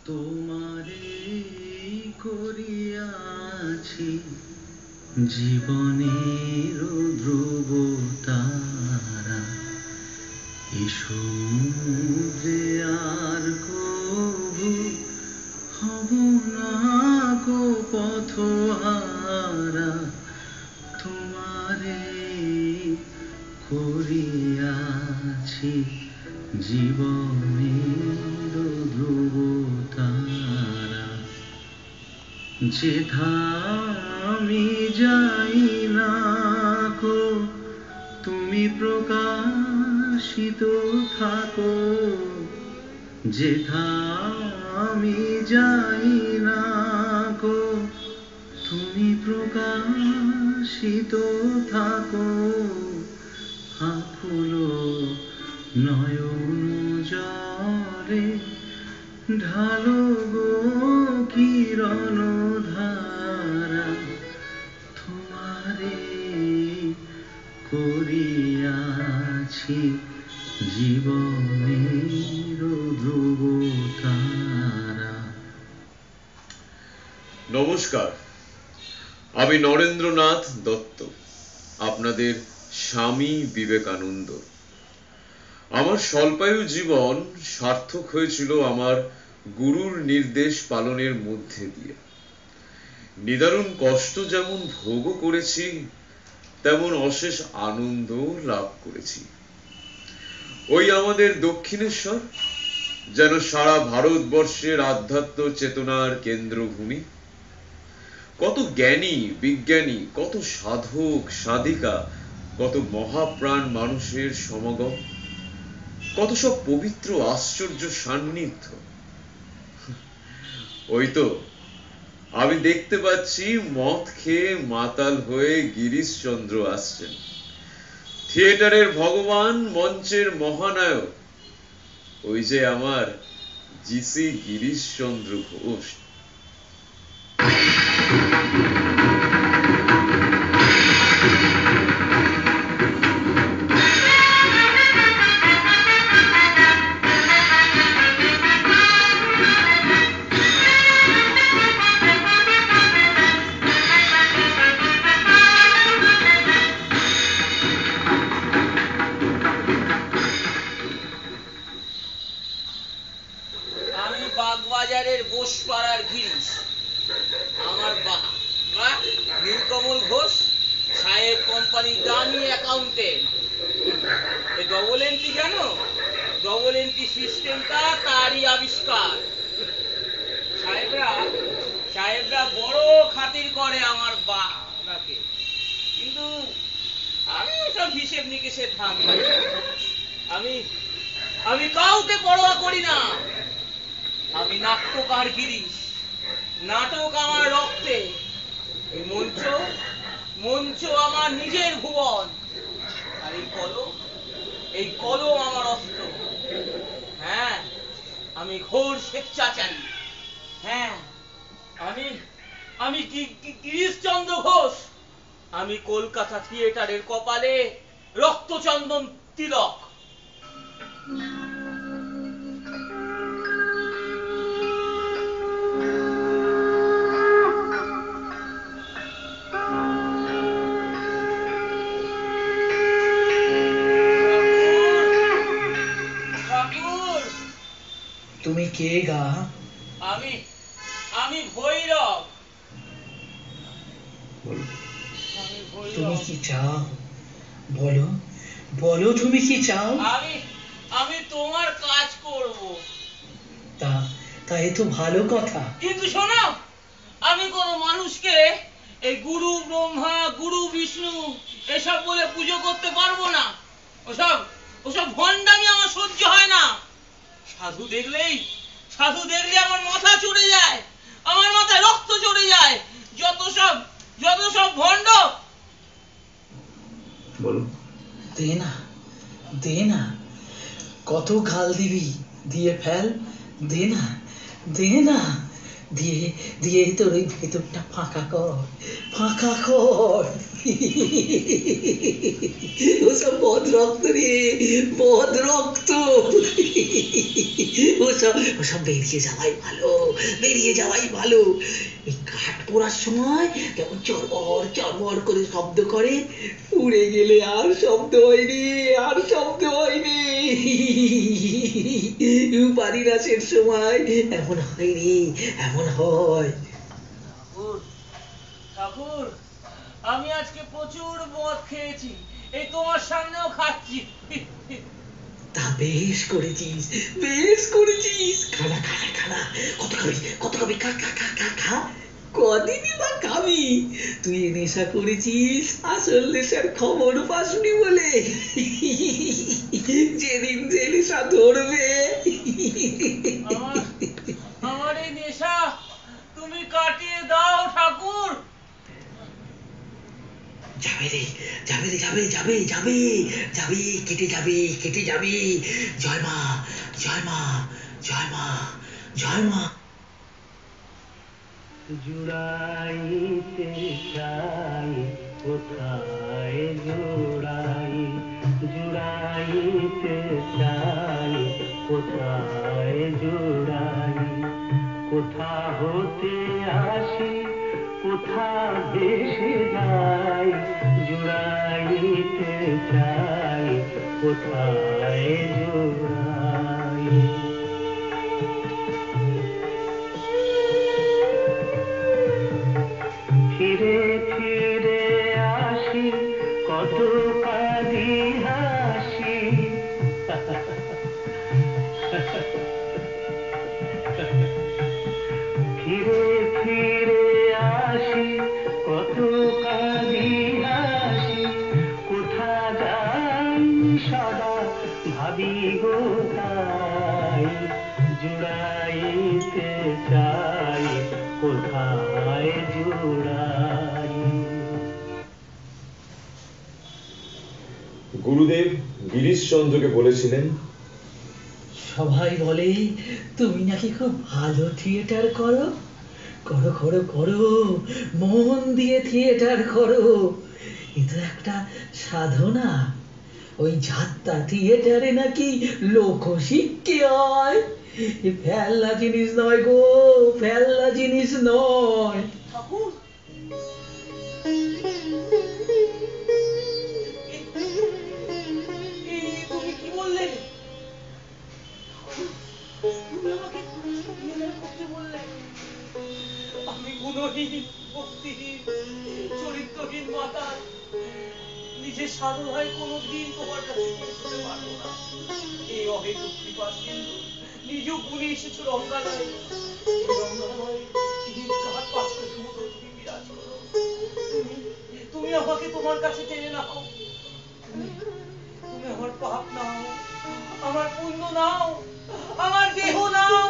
তোমারে করিয়াছি জীবনের ধ্রুব তারা, এই সমুদ্রে আর কবু হব না কো পথহারা। তোমারে করিয়াছি জীবনের ধ্রুব তারা, যেথা আমি যাই না কো তুমি প্রকাশিত থাকো, যেথা আমি যাই না কো তুমি প্রকাশিত থাকো। আকুল নয়ন জলে ঢালো গো কিরণ ধারা, তোমারে করিয়াছি জীবনের ধ্রুব তারা। নমস্কার, আমি নরেন্দ্রনাথ দত্ত, আপনাদের স্বামী বিবেকানন্দ। আমার স্বল্পায়ু জীবন সার্থক হয়েছিল আমার গুরুর নির্দেশ পালনের মধ্যে দিয়ে। নিদারুণ কষ্ট যেমন ভোগ করেছি, তেমন অশেষ আনন্দ লাভ করেছি। ওই আমাদের দক্ষিণেশ্বর যেন সারা ভারতবর্ষের আধ্যাত্ম চেতনার কেন্দ্রভূমি। কত জ্ঞানী বিজ্ঞানী, কত সাধক সাধিকা, কত মহাপ্রাণ মানুষের সমাগম, কত সব পবিত্র আশ্চর্য সান্নিধ্য। ওই তো আমি দেখতে পাচ্ছি মদ খেয়ে মাতাল হয়ে গিরিশচন্দ্র আসছেন। থিয়েটারের ভগবান, মঞ্চের মহানায়ক, ওই যে আমার জিসি গিরিশচন্দ্র ঘোষ। বাগবাজারের বোসপাড়ার গিরিশ, আমার নীলকমল ঘোষ সাহেব কোম্পানি দামি অ্যাকাউন্টেন্ট। এই ডবল এন্ট্রি জানো, ডবল এন্ট্রি সিস্টেমটা তারই আবিষ্কার। সাহেবরা বড় খাতির করে আমার বাবাকে, কিন্তু আমি সব হিসেব নিকেশে থাকি। আমি কাউকে পরোয়া করি না। আমি নাট্যকার গিরিশ, নাটক আমার রক্তে। এই মঞ্চ আমার নিজের ভুবন। আর এই কলম আমার অস্ত্র। হ্যাঁ, আমি ঘোর স্বেচ্ছাচারী। হ্যাঁ, আমি গিরিশচন্দ্র ঘোষ। আমি কলকাতা থিয়েটারের কপালে রক্তচন্দন তিলক। তুমি কে গা? আমি ভৈরব। তুমি কি চাও? বলো বলো, তুমি কি চাও? আমি তোমার কাজ করব। তা এ তো ভালো কথা। কিন্তু শোনো, আমি কোন মানুষকে এই গুরু ব্রহ্মা, গুরু বিষ্ণু এসব বলে পুজো করতে পারবো না। ওসব ভণ্ডামি আমার সহ্য হয় না। সাধু দেখলে আমার মাথা চড়ে যায়, আমার মাথায় রক্ত চড়ে যায়। যত সব ভণ্ড। বলো, দে না, কত গাল দিবি, দিয়ে ফেল। দে না, দিয়ে দিয়ে তোর ওই ভেতরটা ফাঁকা কর, ফাঁকা কর। ওসব বদ রক্ত রে, বদ রক্ত। ওসব ওসব বেরিয়ে যাওয়াই ভালো, বেরিয়ে যাওয়াই ভালো। এই কাঠ পোড়ার সময় কেমন চরবর চরবর করে শব্দ করে, উড়ে গেলে আর শব্দ হয়নি, আর শব্দ হয়নি। বাড়ি রাসের সময় এমন হয়নি, এমন হয়। ঠাকুর, ঠাকুর, আমি আজকে প্রচুর মদ খেয়েছি, এই তোমার সামনেও খাচ্ছি। তা বেশ করেছিস, বেশ করেছিস। খানা খানা খানা, কত খাবি, কত খাবি, খা খা খা খা খা। কদিনই বা খাবি? তুই এ নেশা করেছিস আসল নেশার খবর পাসনি বলে। যেদিন যে নেশা ধরবে। আমার এই নেশা তুমি কাটিয়ে দাও ঠাকুর। যাবে রে, যাবে রে, যাবে যাবে যাবে যাবে, কেটে যাবে, কেটে যাবে। জয় মা, জয় মা, জয় মা, জয় মা। জুড়াইতে চাই কোথায় জুড়াই, জুড়াইতে চাই কোথায় জুড়াই, কোথা হতে আসি কোথা ভেসে যাই, জুড়াইতে চাই কোথায় জুড়াই। ফিরে ফিরে আসি কত কাঁদি হাসি, ফিরে ফিরে আসি কত কাঁদি হাসি, কোথা যাই সদা ভাবি গো তাই, জুড়াইতে চাই কোথায় জুড়াই। গুরুদেব গিরিশচন্দ্রকে বলেছিলেন, সবাই বলে তুমি নাকি খুব ভালো থিয়েটার করো, করো করো করো, মন দিয়ে থিয়েটার করো। এ তো একটা সাধনা। ওই যাত্রা থিয়েটারে নাকি লোকশিক্ষে হয়। এ ফেলনা জিনিস নয় গো, ফেলনা জিনিস নয়। ঠাকুর, তুমি কি বললে? তুমি আমাকে থিয়েটার করতে বললে? আমি গুণহীন, ভক্তিহীন, চরিত্রহীন মাতাল, নিজের সাধনায় কোনোদিন তোমার কাছে পৌঁছতে পারবো না। এই অহেতুক কৃপা সিন্ধু নিজ গুণে এসেছো রঙ্গালয়ে, রঙ্গালয়ে নির্ঘাত পাথরের মতো তুমি বিরাজ করো। তুমি আমাকে তোমার কাছে টেনে নাও, তুমি আমার পাপ নাও, আমার পুণ্য নাও, আমার দেহ নাও,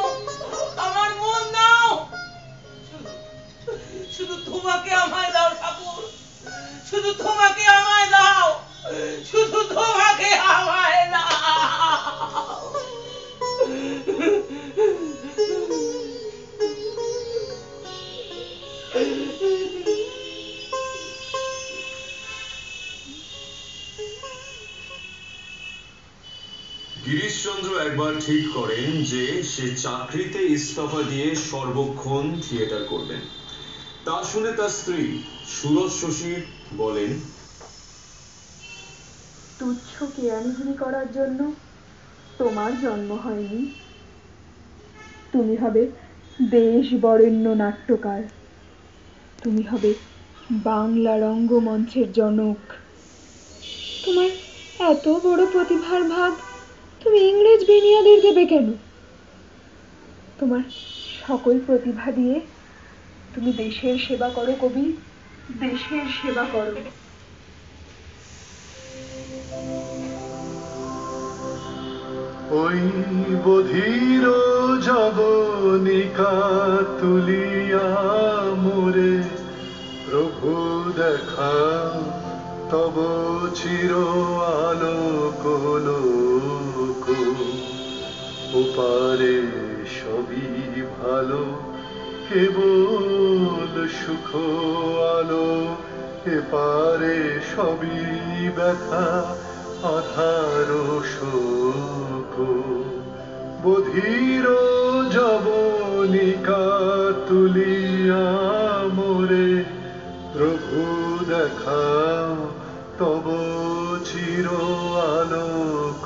আমার মন নাও, শুধু তোমাকে আমায় দাও ঠাকুর, শুধু তোমাকে আমায় দাও, শুধু তোমাকে আমায় দাও। গিরিশচন্দ্র একবার ঠিক করেন যে সে চাকরিতে ইস্তফা দিয়ে সর্বক্ষণ থিয়েটার করবেন। তা শুনে তার স্ত্রী সুরজ শশী বলেন, তুচ্ছ কেরানিগিরি করার জন্য তোমার জন্ম হয়নি। তুমি হবে দেশ বরেণ্য নাট্যকার, তুমি হবে বাংলা রঙ্গমঞ্চের জনক। তোমার এত বড় প্রতিভার ভাগ তুমি ইংরেজ বেনিয়াদের দেবে কেন? তোমার সকল প্রতিভা দিয়ে তুমি দেশের সেবা করো কবি, দেশের সেবা করো। ওই বধির জবনিকা তুলিয়া মোরে প্রভু দেখা, তব চির আলোক লোক, ওপারে সবই ভালো কেবল সুখ আলো, এপারে সবই ব্যথা আধার শোক। বধির যবনিকা তুলিয়া মোরে, প্রভু দেখাও তব চির আলোক।